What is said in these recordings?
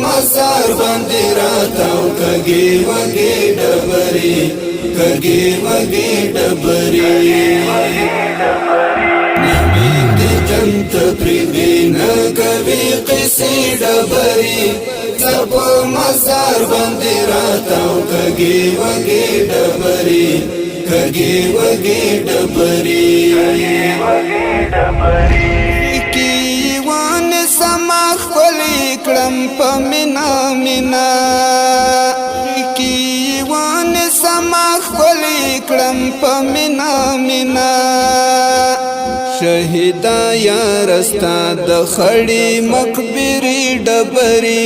मजार बंदी राताओ कगे वगे डबरी कगे वगे डबरी नमी जंत प्रिदिन कवि किसी डबरी सब मजार बंदी राताओ कगे वगे डबरी कगे वगे डबरी کړم په مینا مینا کیوان سما خلی کړم په مینا مینا شهیدا یا رستا د خړی مقبري ډبري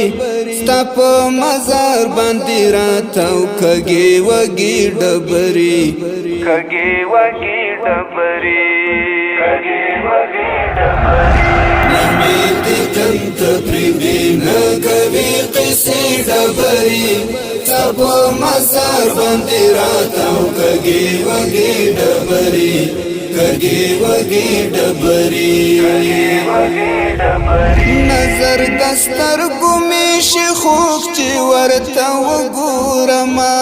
ستا په مزار باندې راتاو کګي وګي ډبري کګي وګي ډبري کګي وګي ډبري جنت پریدین کبھی قصی ڈبری سب مزار بندی راتاو کگی وگی ڈبری کگی وگی ڈبری نظر دستر گمیش خوب چی ورتا وگورما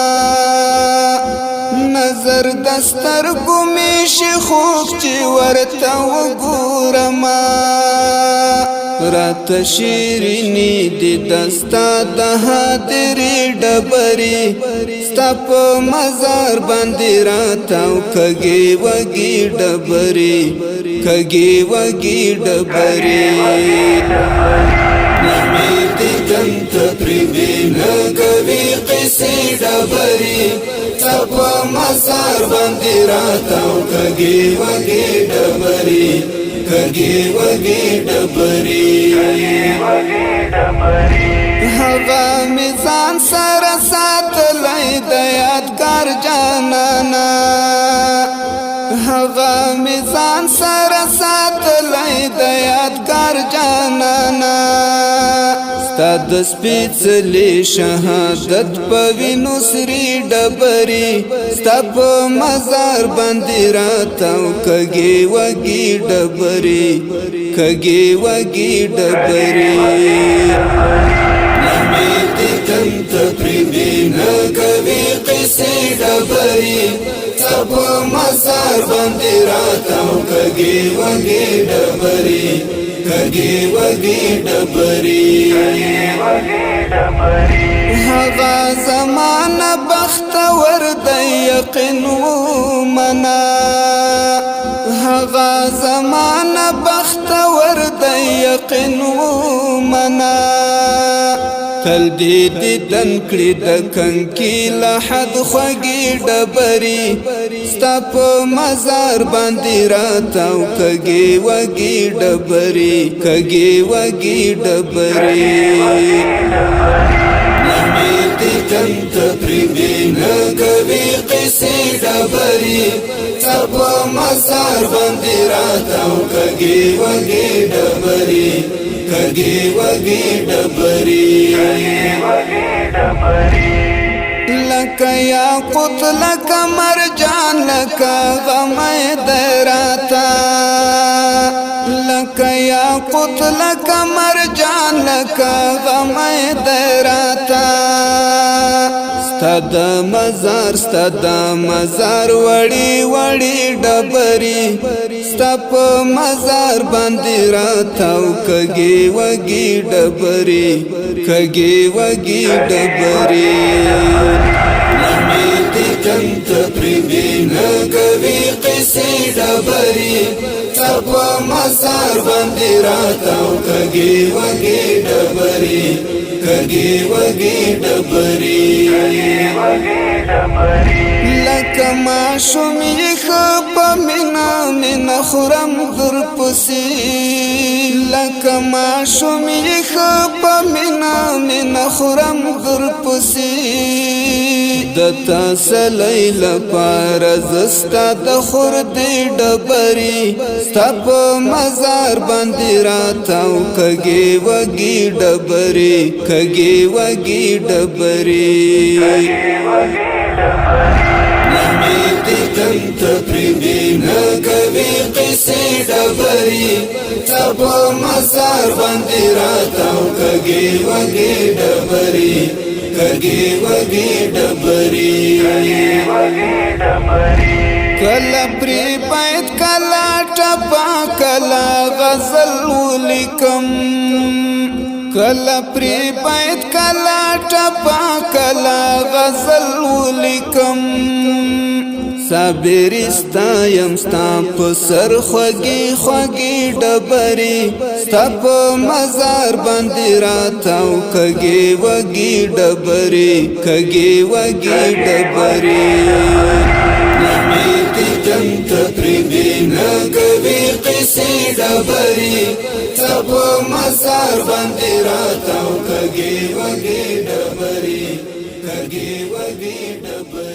نظر دستر گمیش خوب چی ورتا وگورما رات شیرینی دی دستا د حاضری ډبری ستا په مزار باندې راتاو کګي وګي ډبری کګي وګي ډبری نمی دی جنت پریدین کبھی قصی ډبری ستا په مزار باندې راتاو کګي وګي ډبری کگی وگی ڈبری هوا میزان سر ساتلی د یادگار جانانا هوا میزان سر ساتلی د یادگار جانانا ستا د سپیڅلي شهادت په وینو سری ډبري ستا په مزار باندې راتاو کګي وګي ډبري کګي وګي ډبري نمی جنت پریدین کبھی قصی ډبري سب مزار باندې راتاو کګي وګي ډبري کگی وگی ڈبری هغه زمان بختور د یقین منا هغه زمان بختور د یقین منا تل دې دن کړي د کنکی لحد خوږی ډبري ستا په مزار باندې راتاو کګي وګي ډبري کګي وګي ډبري نمی دی جنت پریدین کبھی قصی ډبري سب مزار باندې راتاو کګي وګي ډبري کگی وگی ڈبری لکا یاقوت لکا مرجان لکا غم دراتا لکا یاقوت لکا مرجان لکا غم دراتا ستاد مزار وڑی وڑی ڈبری ستا په مزار باندې راتاو کګي وګي ډبري کګي وګي ډبري نمی جنت پریدین کبھی قصی ډبري سب مزار باندې راتاو کګي وګي ډبري کګي وګي ډبري لکه ماشوم یې په مینا مینا خورم در پسې لکه ماشوم یې ښه په مینه مینه خورم درپسې د تسلۍ لپاره زه ستا د خردې ډبرې ستا په مزار باندې راتاو کږې وږې ډبرې کږې وږې ډبرې نامې دیدن ته پرېږدي نه کوي قیسې ډبرې ستا په مزار باندې راتاو کږې وږې ډبرې کږې وږې ډبرې کله پرې باید کله ټپه کله غزل ولیکم کله پرې باید کله ټپه کله غزل ولیکم صابر ستایم ستا په سر خوږې خوږې ډبرې ستا په مزار باندې راتاو کږې وږې ډبرې کږې وږې ډبرې نامې دیدن ته پرېږدي نه کوي قیسې ډبرې ستا په مزار باندې راتاو کږې وږې ډبرې کږې وږې ډبرې